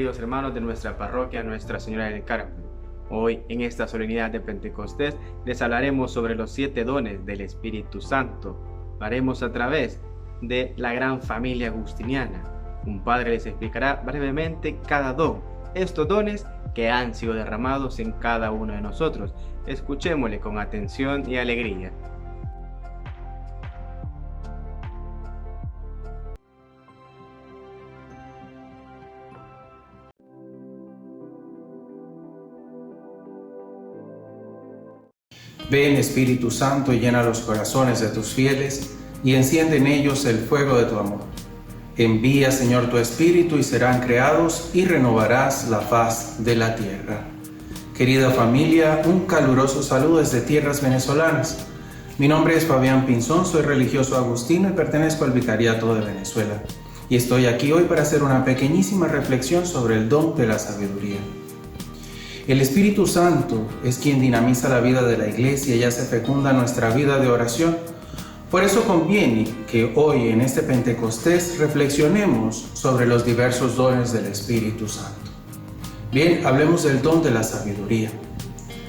queridos hermanos de nuestra parroquia Nuestra Señora del Carmen. Hoy, en esta solemnidad de Pentecostés, les hablaremos sobre los 7 dones del Espíritu Santo. Lo haremos a través de la gran familia agustiniana. Un padre les explicará brevemente cada don, estos dones que han sido derramados en cada uno de nosotros. Escuchémosle con atención y alegría. Ven, Espíritu Santo, y llena los corazones de tus fieles, y enciende en ellos el fuego de tu amor. Envía, Señor, tu Espíritu, y serán creados, y renovarás la faz de la tierra. Querida familia, un caluroso saludo desde tierras venezolanas. Mi nombre es Fabián Pinzón, soy religioso agustino y pertenezco al Vicariato de Venezuela. Y estoy aquí hoy para hacer una pequeñísima reflexión sobre el don de la sabiduría. El Espíritu Santo es quien dinamiza la vida de la Iglesia y hace fecunda nuestra vida de oración. Por eso conviene que hoy en este Pentecostés reflexionemos sobre los diversos dones del Espíritu Santo. Bien, hablemos del don de la sabiduría.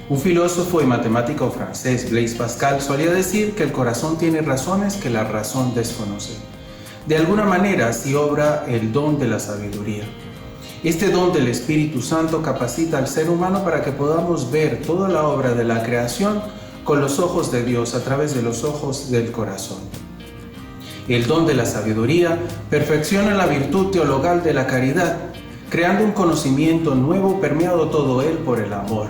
Un filósofo y matemático francés, Blaise Pascal, solía decir que el corazón tiene razones que la razón desconoce. De alguna manera así obra el don de la sabiduría. Este don del Espíritu Santo capacita al ser humano para que podamos ver toda la obra de la creación con los ojos de Dios a través de los ojos del corazón. El don de la sabiduría perfecciona la virtud teologal de la caridad, creando un conocimiento nuevo permeado todo él por el amor.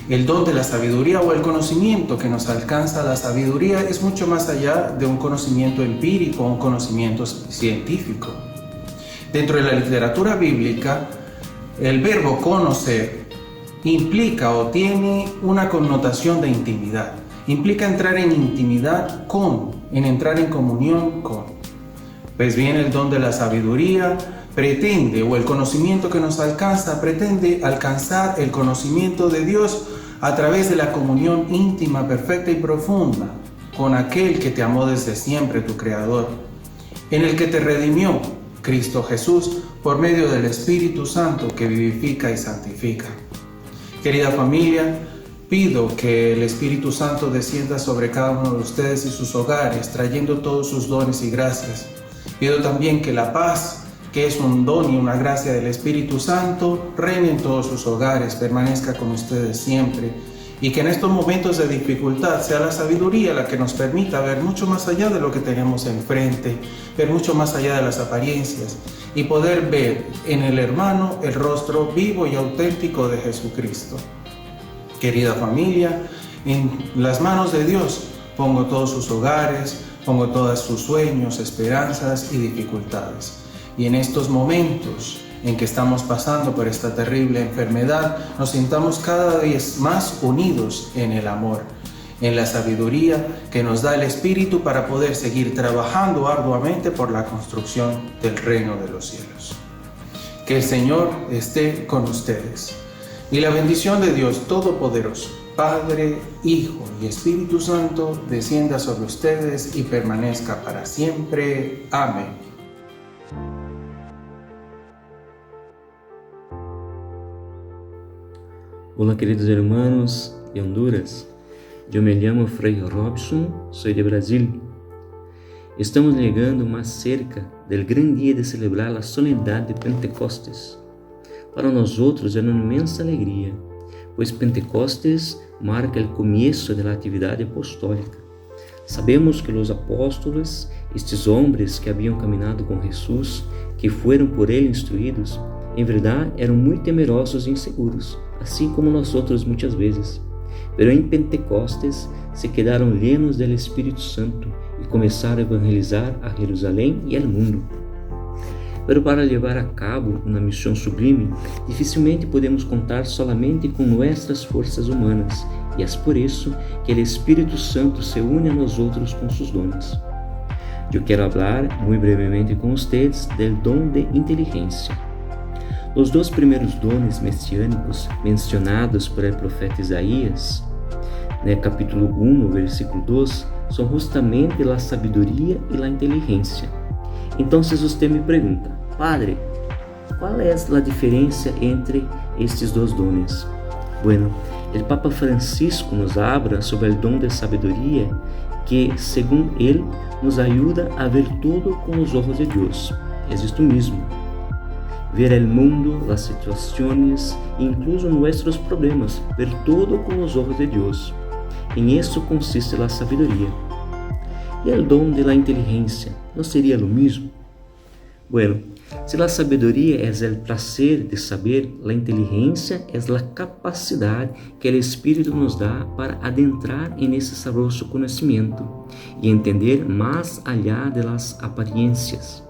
El don de la sabiduría o el conocimiento que nos alcanza la sabiduría es mucho más allá de un conocimiento empírico o un conocimiento científico. Dentro de la literatura bíblica, el verbo conocer implica o tiene una connotación de intimidad. Implica entrar en intimidad con, en entrar en comunión con. Pues bien, el don de la sabiduría pretende, o el conocimiento que nos alcanza, pretende alcanzar el conocimiento de Dios a través de la comunión íntima, perfecta y profunda con aquel que te amó desde siempre, tu Creador, en el que te redimió, Cristo Jesús, por medio del Espíritu Santo que vivifica y santifica. Querida familia, pido que el Espíritu Santo descienda sobre cada uno de ustedes y sus hogares, trayendo todos sus dones y gracias. Pido también que la paz, que es un don y una gracia del Espíritu Santo, reine en todos sus hogares, permanezca con ustedes siempre, y que en estos momentos de dificultad sea la sabiduría la que nos permita ver mucho más allá de lo que tenemos enfrente, ver mucho más allá de las apariencias y poder ver en el hermano el rostro vivo y auténtico de Jesucristo. Querida familia, en las manos de Dios pongo todos sus hogares, pongo todos sus sueños, esperanzas y dificultades. Y en estos momentos en que estamos pasando por esta terrible enfermedad, nos sintamos cada vez más unidos en el amor, en la sabiduría que nos da el Espíritu para poder seguir trabajando arduamente por la construcción del reino de los cielos. Que el Señor esté con ustedes y la bendición de Dios Todopoderoso, Padre, Hijo y Espíritu Santo, descienda sobre ustedes y permanezca para siempre. Amén. Olá, queridos hermanos de Honduras. Eu me llamo Frei Robson, sou de Brasil. Estamos chegando mais cerca do grande dia de celebrar a solenidade de Pentecostes. Para nós outros é uma imensa alegria, pois Pentecostes marca o começo da atividade apostólica. Sabemos que os apóstolos, estes homens que haviam caminhado com Jesus, que foram por ele instruídos, em verdade eram muito temerosos e inseguros, assim como nós outros muitas vezes. Pero em Pentecostes se quedaram llenos do Espírito Santo e começaram a evangelizar a Jerusalém e ao mundo. Pero para levar a cabo uma missão sublime, dificilmente podemos contar solamente com nossas forças humanas, e é por isso que o Espírito Santo se une a nós outros com seus dones. Eu quero falar muito brevemente com vocês do dom de inteligência. Os 2 primeiros dones messiânicos mencionados por el profeta Isaías, capítulo 1, versículo 2, são justamente a sabedoria e a inteligência. Então, você me pergunta, Padre, ¿Cuál es la diferencia entre estos dos dones? Bueno, el Papa Francisco nos habla sobre el don de sabiduría que, según él, nos ayuda a ver todo con los ojos de Dios. Es esto mismo. Ver el mundo, las situaciones, incluso nuestros problemas, ver todo con los ojos de Dios. En eso consiste la sabiduría. ¿Y el don de la inteligencia no sería lo mismo? Bueno, si la sabiduría es el placer de saber, la inteligencia es la capacidad que el Espíritu nos da para adentrar en ese sabroso conocimiento y entender más allá de las apariencias.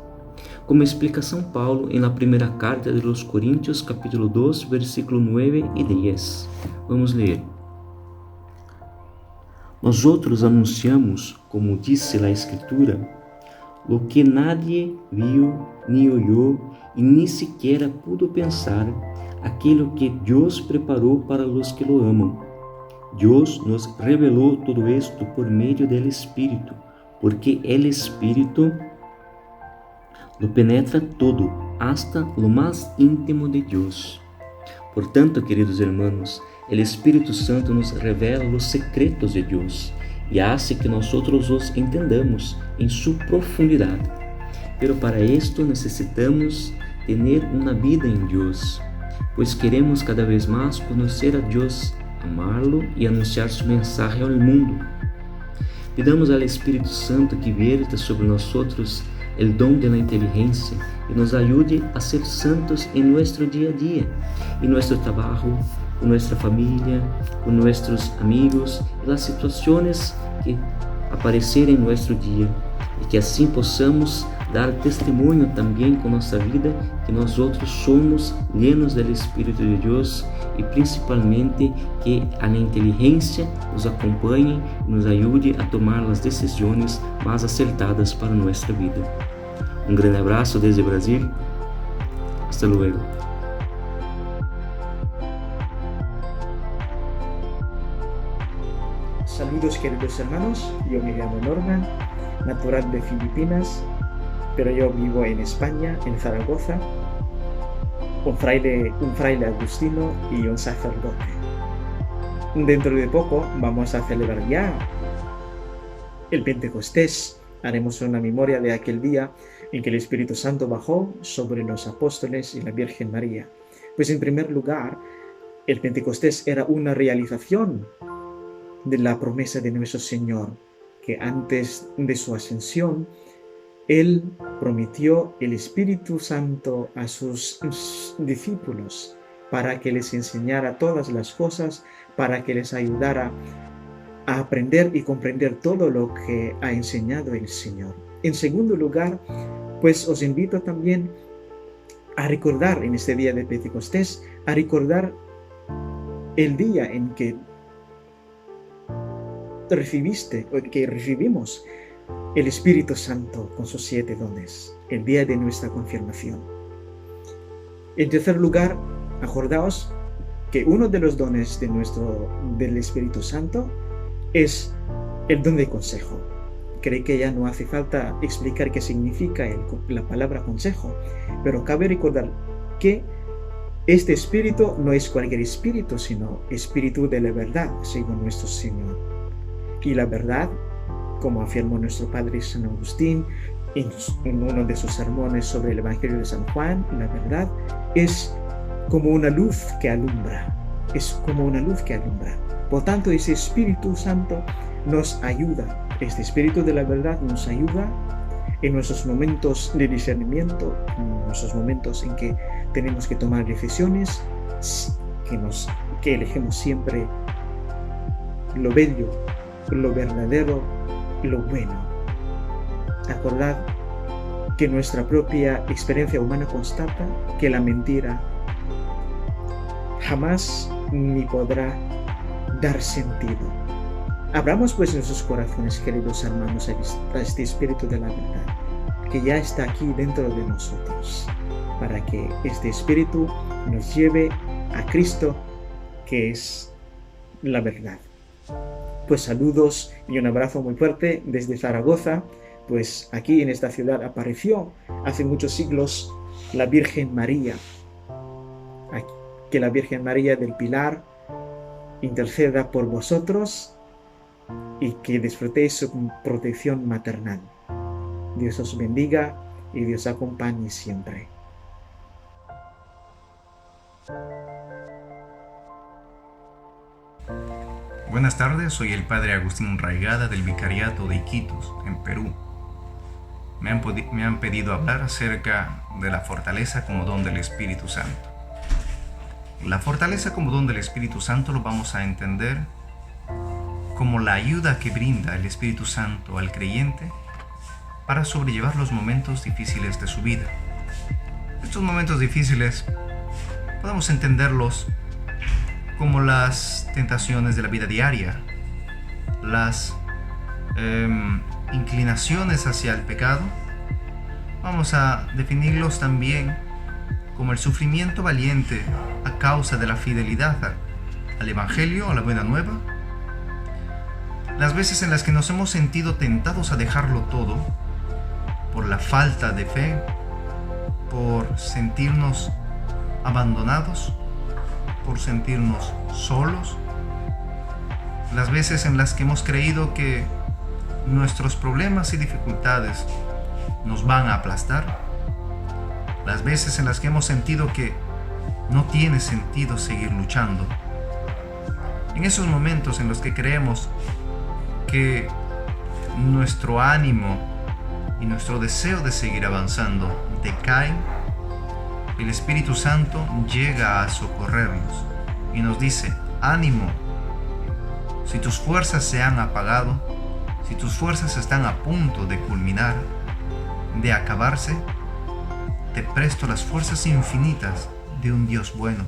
Como explica São Paulo en la primera carta de los Corintios, capítulo 2, versículo 9 y 10. Vamos leer. Nosotros anunciamos, como dice la Escritura, lo que nadie vio ni oyó y ni siquiera pudo pensar, aquello que Dios preparó para los que lo aman. Dios nos reveló todo esto por medio del Espíritu, porque el Espíritu lo penetra todo, hasta lo más íntimo de Dios. Por tanto, queridos hermanos, el Espíritu Santo nos revela los secretos de Dios y hace que nosotros los entendamos en su profundidad. Pero para esto necesitamos tener una vida en Dios, pues queremos cada vez más conocer a Dios, amarlo y anunciar su mensaje al mundo. Pidamos al Espíritu Santo que vierta sobre nosotros el don de la inteligencia y nos ayude a ser santos en nuestro día a día, en nuestro trabajo, con nuestra familia, con nuestros amigos y las situaciones que aparecerem en nuestro día, y que así possamos dar testimonio también con nuestra vida que nosotros somos llenos del Espíritu de Dios y principalmente que a la inteligencia nos acompañe y nos ayude a tomar las decisiones más acertadas para nuestra vida. Un gran abrazo desde Brasil. Hasta luego. Saludos queridos hermanos, yo me llamo Norman, natural de Filipinas, pero yo vivo en España, en Zaragoza, un fraile agustino y un sacerdote. Dentro de poco vamos a celebrar ya el Pentecostés. Haremos una memoria de aquel día en que el Espíritu Santo bajó sobre los apóstoles y la Virgen María. Pues en primer lugar, el Pentecostés era una realización de la promesa de nuestro Señor, que antes de su ascensión, Él prometió el Espíritu Santo a sus discípulos para que les enseñara todas las cosas, para que les ayudara a aprender y comprender todo lo que ha enseñado el Señor. En segundo lugar, pues os invito también a recordar en este día de Pentecostés, a recordar el día en que recibimos el Espíritu Santo con sus 7 dones, el día de nuestra confirmación. En tercer lugar, acordaos que uno de los dones del Espíritu Santo es el don de consejo. Creo que ya no hace falta explicar qué significa la palabra consejo, pero cabe recordar que este espíritu no es cualquier espíritu, sino espíritu de la verdad, según nuestro Señor. Y la verdad, como afirmó nuestro Padre San Agustín en uno de sus sermones sobre el Evangelio de San Juan, la verdad es como una luz que alumbra. Es como una luz que alumbra. Por tanto, ese Espíritu Santo nos ayuda. Este Espíritu de la verdad nos ayuda en nuestros momentos de discernimiento, en nuestros momentos en que tenemos que tomar decisiones, que elegimos siempre lo bello, lo verdadero, lo bueno. Acordad que nuestra propia experiencia humana constata que la mentira jamás ni podrá dar sentido. Abramos pues nuestros corazones, queridos hermanos, a este Espíritu de la verdad, que ya está aquí dentro de nosotros, para que este Espíritu nos lleve a Cristo, que es la verdad. Pues saludos y un abrazo muy fuerte desde Zaragoza, pues aquí en esta ciudad apareció hace muchos siglos la Virgen María, que la Virgen María del Pilar interceda por vosotros y que disfrutéis su protección maternal. Dios os bendiga y Dios acompañe siempre. Buenas tardes, soy el Padre Agustín Raigada del Vicariato de Iquitos, en Perú. Me han pedido hablar acerca de la fortaleza como don del Espíritu Santo. La fortaleza como don del Espíritu Santo lo vamos a entender como la ayuda que brinda el Espíritu Santo al creyente para sobrellevar los momentos difíciles de su vida. Estos momentos difíciles podemos entenderlos como las tentaciones de la vida diaria, las inclinaciones hacia el pecado. Vamos a definirlos también como el sufrimiento valiente a causa de la fidelidad al Evangelio, a la Buena Nueva. Las veces en las que nos hemos sentido tentados a dejarlo todo por la falta de fe, por sentirnos abandonados, por sentirnos solos. Las veces en las que hemos creído que nuestros problemas y dificultades nos van a aplastar. Las veces en las que hemos sentido que no tiene sentido seguir luchando. En esos momentos en los que creemos que nuestro ánimo y nuestro deseo de seguir avanzando decaen, el Espíritu Santo llega a socorrernos y nos dice: ánimo, si tus fuerzas se han apagado, si tus fuerzas están a punto de culminar, de acabarse, te presto las fuerzas infinitas de un Dios bueno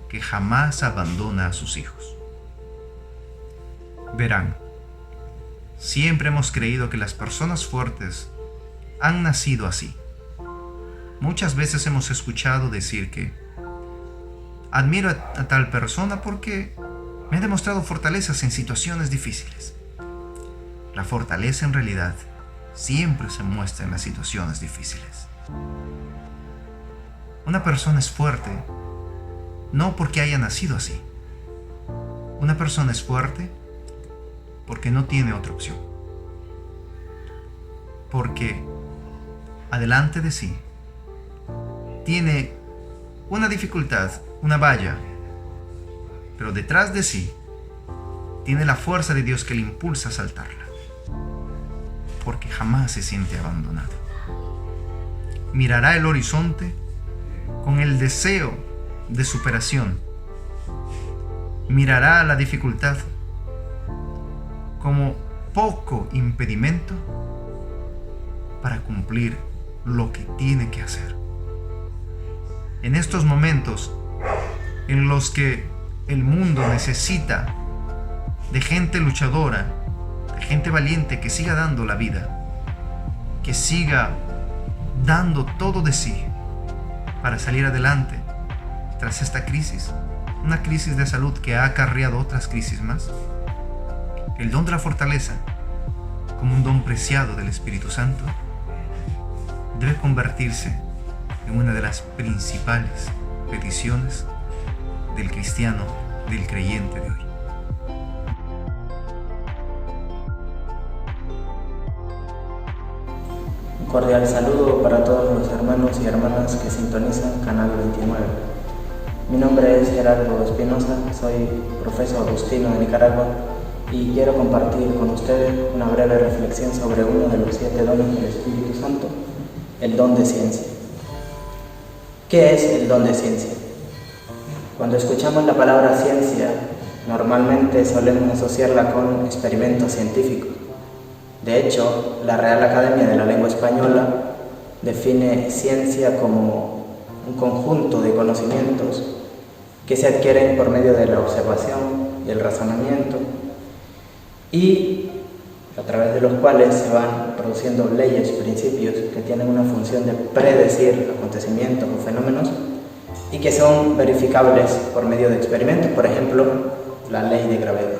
que jamás abandona a sus hijos. Verán, siempre hemos creído que las personas fuertes han nacido así. Muchas veces hemos escuchado decir que admiro a tal persona porque me ha demostrado fortalezas en situaciones difíciles. La fortaleza en realidad siempre se muestra en las situaciones difíciles. Una persona es fuerte no porque haya nacido así. Una persona es fuerte porque no tiene otra opción. Porque adelante de sí tiene una dificultad, una valla, pero detrás de sí tiene la fuerza de Dios que le impulsa a saltarla, porque jamás se siente abandonado. Mirará el horizonte con el deseo de superación. Mirará la dificultad como poco impedimento para cumplir lo que tiene que hacer. En estos momentos en los que el mundo necesita de gente luchadora, de gente valiente que siga dando la vida, que siga dando todo de sí para salir adelante tras esta crisis, una crisis de salud que ha acarreado otras crisis más, el don de la fortaleza, como un don preciado del Espíritu Santo, debe convertirse en una de las principales peticiones del cristiano, del creyente de hoy. Un cordial saludo para todos los hermanos y hermanas que sintonizan Canal 29. Mi nombre es Gerardo Espinosa, soy profesor agustino de Nicaragua y quiero compartir con ustedes una breve reflexión sobre uno de los 7 dones del Espíritu Santo, el don de ciencia. ¿Qué es el don de ciencia? Cuando escuchamos la palabra ciencia, normalmente solemos asociarla con experimentos científicos. De hecho, la Real Academia de la Lengua Española define ciencia como un conjunto de conocimientos que se adquieren por medio de la observación y el razonamiento y a través de los cuales se van produciendo leyes, principios que tienen una función de predecir acontecimientos o fenómenos y que son verificables por medio de experimentos, por ejemplo, la ley de gravedad.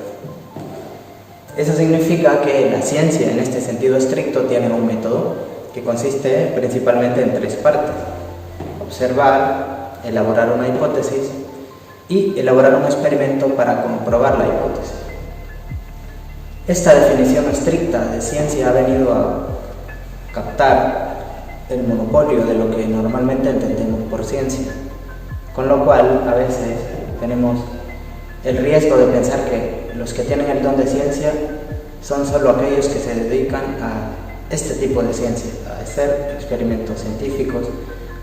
Eso significa que la ciencia, en este sentido estricto, tiene un método que consiste principalmente en 3 partes. observar, elaborar una hipótesis y elaborar un experimento para comprobar la hipótesis. Esta definición estricta de ciencia ha venido a captar el monopolio de lo que normalmente entendemos por ciencia, con lo cual a veces tenemos el riesgo de pensar que los que tienen el don de ciencia son solo aquellos que se dedican a este tipo de ciencia, a hacer experimentos científicos,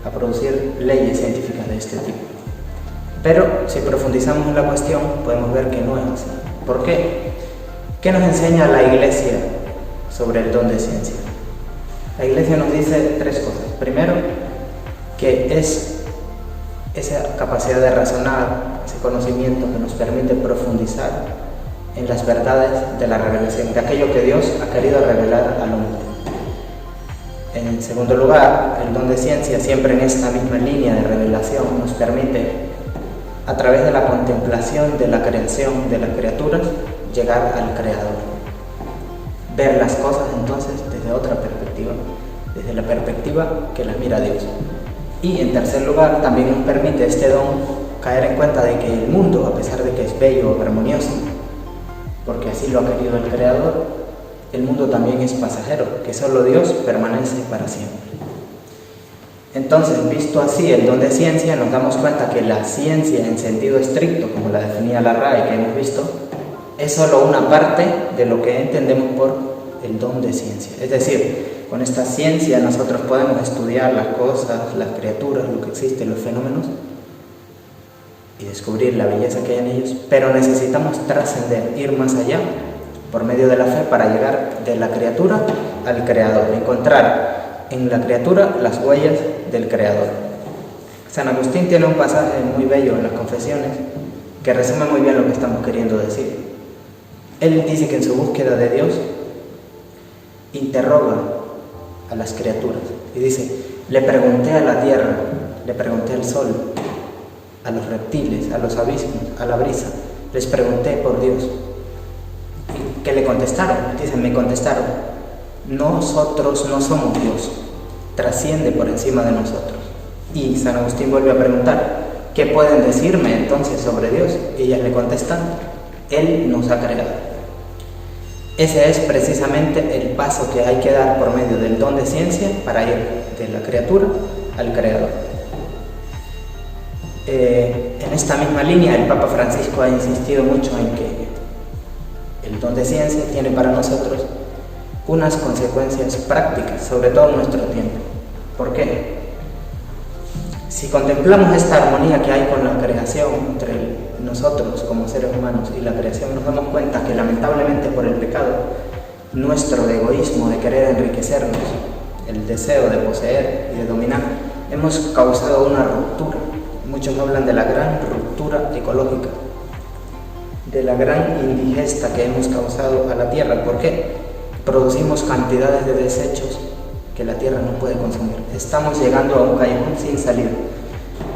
a producir leyes científicas de este tipo. Pero si profundizamos en la cuestión, podemos ver que no es así. ¿Por qué? ¿Qué nos enseña la Iglesia sobre el don de ciencia? La Iglesia nos dice tres cosas. Primero, que es esa capacidad de razonar, ese conocimiento que nos permite profundizar en las verdades de la revelación, de aquello que Dios ha querido revelar al hombre. En segundo lugar, el don de ciencia, siempre en esta misma línea de revelación, nos permite, a través de la contemplación de la creación de las criaturas, llegar al Creador. Ver las cosas entonces desde otra perspectiva, desde la perspectiva que las mira Dios. Y en tercer lugar, también nos permite este don caer en cuenta de que el mundo, a pesar de que es bello o armonioso, porque así lo ha querido el Creador, el mundo también es pasajero, que solo Dios permanece para siempre. Entonces, visto así el don de ciencia, nos damos cuenta que la ciencia en sentido estricto, como la definía la RAE que hemos visto, es solo una parte de lo que entendemos por el don de ciencia. Es decir, con esta ciencia nosotros podemos estudiar las cosas, las criaturas, lo que existe, los fenómenos, y descubrir la belleza que hay en ellos, pero necesitamos trascender, ir más allá, por medio de la fe, para llegar de la criatura al Creador, encontrar en la criatura las huellas del Creador. San Agustín tiene un pasaje muy bello en las Confesiones que resume muy bien lo que estamos queriendo decir. Él dice que en su búsqueda de Dios interroga a las criaturas y dice: le pregunté a la tierra, le pregunté al sol, a los reptiles, a los abismos, a la brisa, les pregunté por Dios. ¿Y qué le contestaron? Dicen, me contestaron: nosotros no somos Dios, trasciende por encima de nosotros. Y San Agustín vuelve a preguntar: ¿qué pueden decirme entonces sobre Dios? Y ellas le contestan: Él nos ha creado. Ese es precisamente el paso que hay que dar por medio del don de ciencia para ir de la criatura al Creador. En esta misma línea, el Papa Francisco ha insistido mucho en que el don de ciencia tiene para nosotros unas consecuencias prácticas, sobre todo en nuestro tiempo. ¿Por qué? Si contemplamos esta armonía que hay con la creación entre nosotros como seres humanos y la creación, nos damos cuenta que lamentablemente por el pecado, nuestro egoísmo de querer enriquecernos, el deseo de poseer y de dominar, hemos causado una ruptura. Muchos hablan de la gran ruptura ecológica, de la gran indigesta que hemos causado a la tierra. ¿Por qué? Producimos cantidades de desechos que la tierra no puede consumir. Estamos llegando a un callejón sin salida.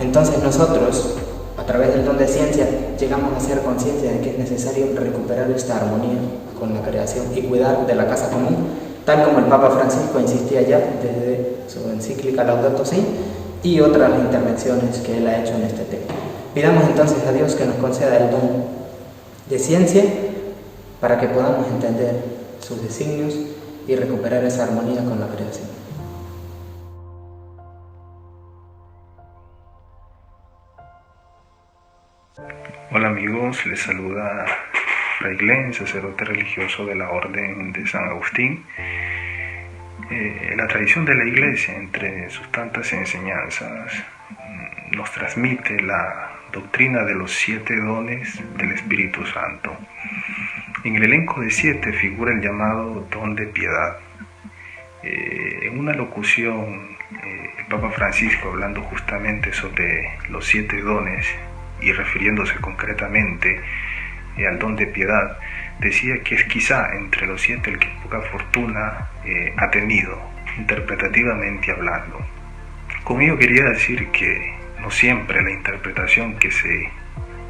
Entonces nosotros, a través del don de ciencia, llegamos a ser conciencia de que es necesario recuperar esta armonía con la creación y cuidar de la casa común, tal como el Papa Francisco insistía ya desde su encíclica Laudato Si y otras intervenciones que él ha hecho en este tema. Pidamos entonces a Dios que nos conceda el don de ciencia para que podamos entender sus designios y recuperar esa armonía con la creación. Hola amigos, les saluda Fray Glenn, sacerdote religioso de la Orden de San Agustín. La tradición de la Iglesia, entre sus tantas enseñanzas, nos transmite la doctrina de los 7 dones del Espíritu Santo. En el elenco de 7 figura el llamado don de piedad. En una locución, el Papa Francisco, hablando justamente sobre los 7 dones y refiriéndose concretamente al don de piedad, decía que es quizá entre los 7 el que poca fortuna ha tenido, interpretativamente hablando. Con ello quería decir que no siempre la interpretación que se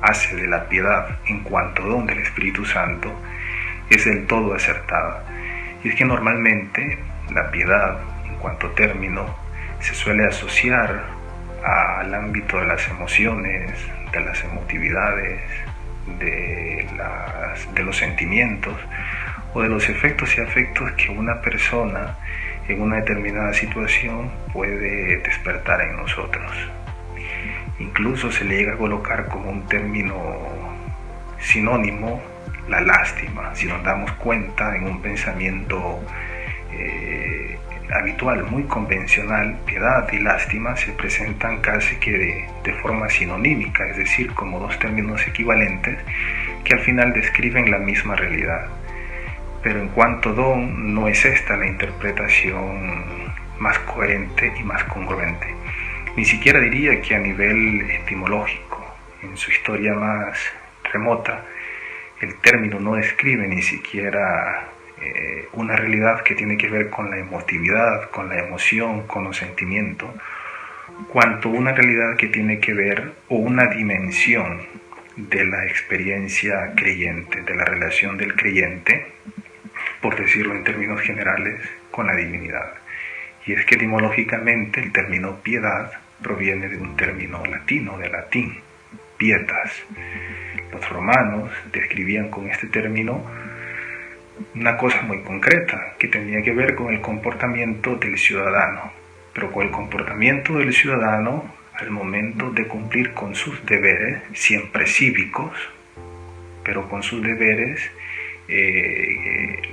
hace de la piedad en cuanto don del Espíritu Santo es del todo acertada. Y es que normalmente la piedad, en cuanto término, se suele asociar al ámbito de las emociones, de las emotividades, de los sentimientos o de los efectos y afectos que una persona en una determinada situación puede despertar en nosotros. Incluso se le llega a colocar como un término sinónimo la lástima, si nos damos cuenta en un pensamiento habitual, muy convencional. Piedad y lástima se presentan casi que de forma sinonímica, es decir, como dos términos equivalentes que al final describen la misma realidad. Pero en cuanto a don, no es esta la interpretación más coherente y más congruente. Ni siquiera diría que a nivel etimológico, en su historia más remota, el término no describe ni siquiera una realidad que tiene que ver con la emotividad, con la emoción, con los sentimientos, cuanto una realidad que tiene que ver o una dimensión de la experiencia creyente, de la relación del creyente, por decirlo en términos generales, con la divinidad. Y es que etimológicamente el término piedad proviene de un término latino, de latín, pietas. Los romanos describían con este término una cosa muy concreta que tenía que ver con el comportamiento del ciudadano, pero con el comportamiento del ciudadano al momento de cumplir con sus deberes, siempre cívicos, pero con sus deberes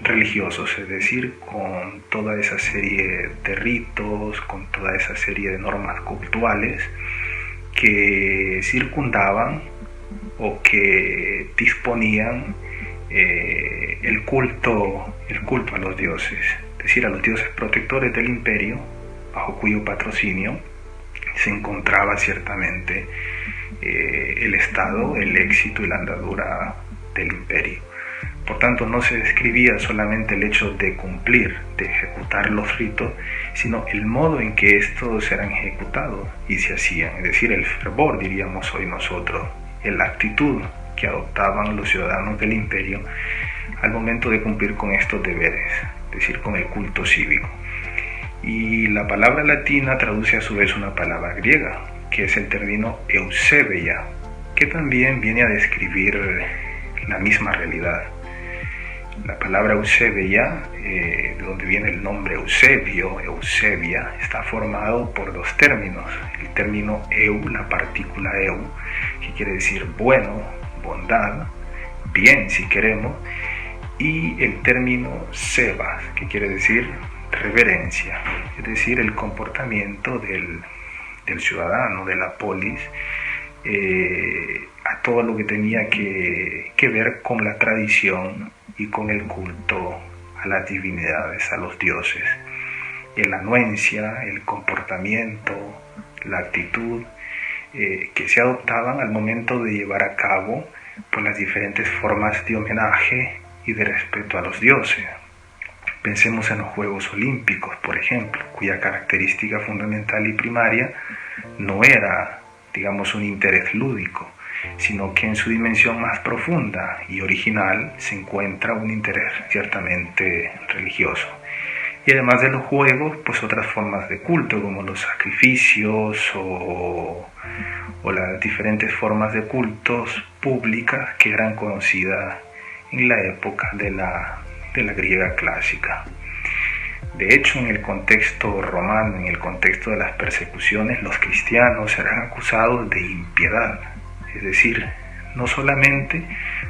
religiosos, es decir, con toda esa serie de ritos, con toda esa serie de normas cultuales que circundaban o que disponían el culto a los dioses, es decir, a los dioses protectores del imperio, bajo cuyo patrocinio se encontraba ciertamente el Estado, el éxito y la andadura del imperio. Por tanto, no se describía solamente el hecho de cumplir, de ejecutar los ritos, sino el modo en que estos eran ejecutados y se hacían, es decir, el fervor, diríamos hoy nosotros, la actitud que adoptaban los ciudadanos del imperio al momento de cumplir con estos deberes, es decir, con el culto cívico. Y la palabra latina traduce a su vez una palabra griega, que es el término eusebeia, que también viene a describir la misma realidad. La palabra Eusebia, de donde viene el nombre Eusebio, Eusebia, está formado por dos términos. El término eu, la partícula eu, que quiere decir bueno, bondad, bien si queremos, y el término sebas, que quiere decir reverencia, es decir, el comportamiento del ciudadano, de la polis, a todo lo que tenía que ver con la tradición y con el culto a las divinidades, a los dioses. La anuencia, el comportamiento, la actitud que se adoptaban al momento de llevar a cabo pues, las diferentes formas de homenaje y de respeto a los dioses. Pensemos en los Juegos Olímpicos, por ejemplo, cuya característica fundamental y primaria no era, digamos, un interés lúdico, sino que en su dimensión más profunda y original se encuentra un interés ciertamente religioso. Y además de los juegos, pues otras formas de culto, como los sacrificios o las diferentes formas de cultos públicas que eran conocidas en la época de la griega clásica. De hecho, en el contexto romano, en el contexto de las persecuciones, los cristianos eran acusados de impiedad, es decir, no solamente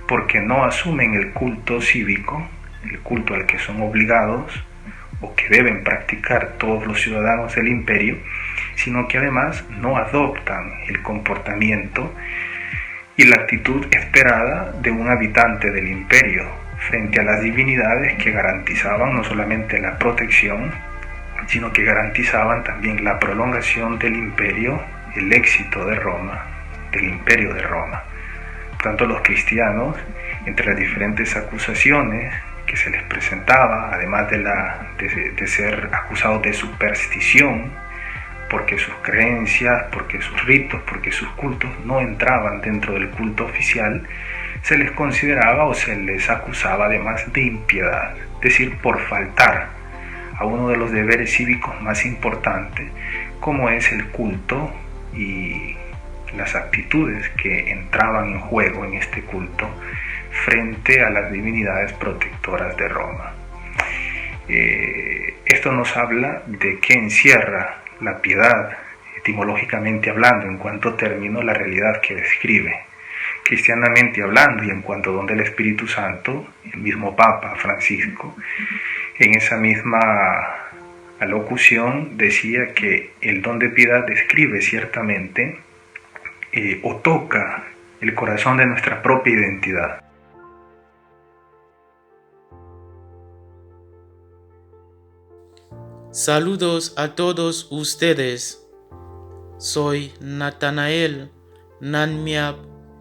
porque no asumen el culto cívico, el culto al que son obligados o que deben practicar todos los ciudadanos del imperio, sino que además no adoptan el comportamiento y la actitud esperada de un habitante del imperio frente a las divinidades que garantizaban no solamente la protección, sino que garantizaban también la prolongación del imperio, el éxito de Roma, del imperio de Roma. Por tanto, los cristianos, entre las diferentes acusaciones que se les presentaba, además de ser acusados de superstición, porque sus creencias, porque sus ritos, porque sus cultos no entraban dentro del culto oficial, se les consideraba o se les acusaba además de impiedad, es decir, por faltar a uno de los deberes cívicos más importantes, como es el culto y las actitudes que entraban en juego en este culto frente a las divinidades protectoras de Roma. Esto nos habla de qué encierra la piedad, etimológicamente hablando, en cuanto término la realidad que describe. Cristianamente hablando y en cuanto don del Espíritu Santo, el mismo Papa Francisco, en esa misma alocución decía que el don de piedad describe ciertamente o toca el corazón de nuestra propia identidad. Saludos a todos ustedes. Soy Natanael Nanmia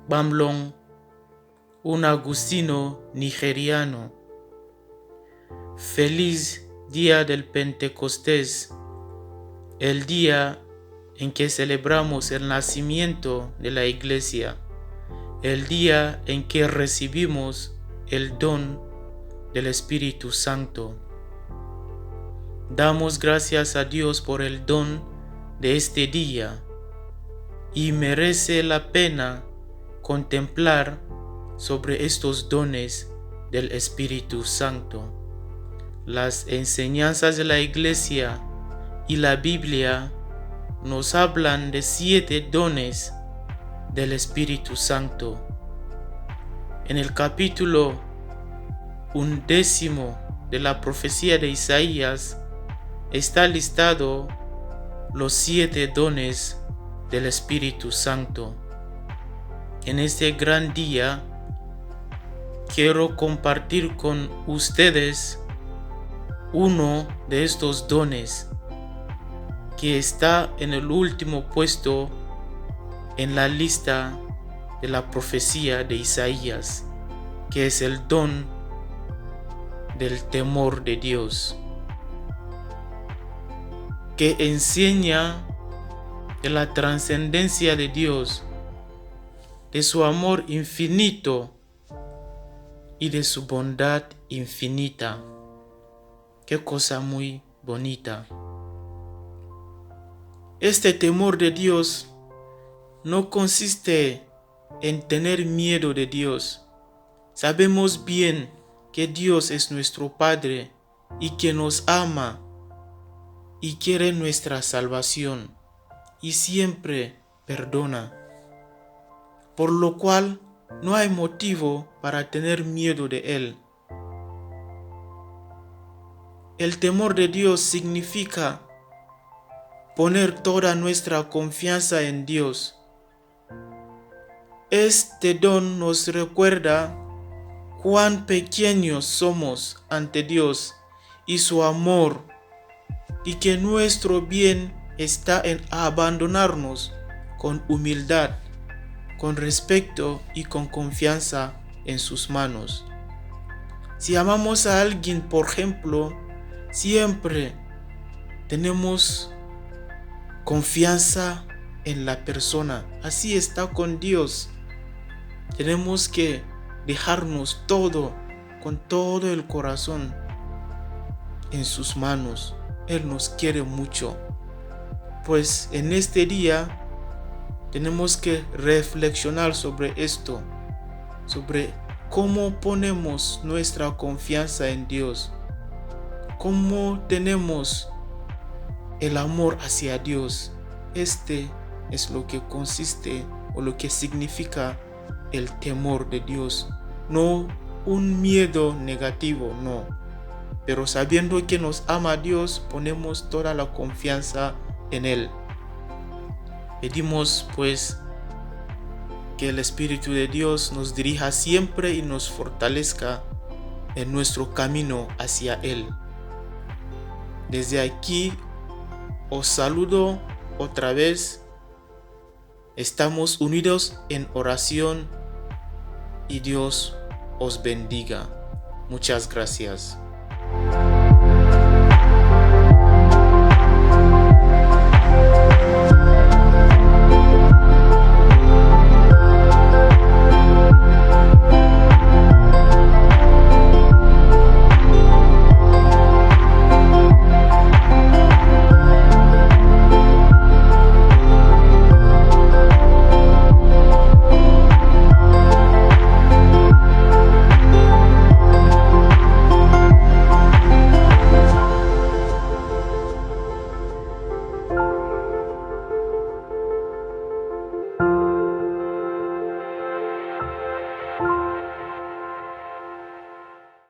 Bamlong, un agustino nigeriano. Feliz día del Pentecostés, el día en que celebramos el nacimiento de la Iglesia, el día en que recibimos el don del Espíritu Santo. Damos gracias a Dios por el don de este día y merece la pena contemplar sobre estos dones del Espíritu Santo. Las enseñanzas de la Iglesia y la Biblia nos hablan de 7 dones del Espíritu Santo. En el capítulo 11 de la profecía de Isaías está listado los 7 dones del Espíritu Santo. En este gran día quiero compartir con ustedes uno de estos dones que está en el último puesto en la lista de la profecía de Isaías, que es el don del temor de Dios, que enseña de la trascendencia de Dios, de su amor infinito y de su bondad infinita. Qué cosa muy bonita. Este temor de Dios no consiste en tener miedo de Dios. Sabemos bien que Dios es nuestro Padre y que nos ama y quiere nuestra salvación y siempre perdona, por lo cual no hay motivo para tener miedo de Él. El temor de Dios significa poner toda nuestra confianza en Dios. Este don nos recuerda cuán pequeños somos ante Dios y su amor, y que nuestro bien está en abandonarnos con humildad, con respeto y con confianza en sus manos. Si amamos a alguien, por ejemplo, siempre tenemos confianza en la persona. Así está con Dios. Tenemos que dejarnos todo, con todo el corazón, en sus manos. Él nos quiere mucho. Pues en este día tenemos que reflexionar sobre esto, sobre cómo ponemos nuestra confianza en Dios, cómo tenemos el amor hacia Dios. Este es lo que consiste o lo que significa el temor de Dios. No un miedo negativo, no. Pero sabiendo que nos ama Dios, ponemos toda la confianza en Él. Pedimos pues que el Espíritu de Dios nos dirija siempre y nos fortalezca en nuestro camino hacia Él. Desde aquí os saludo otra vez. Estamos unidos en oración y Dios os bendiga. Muchas gracias.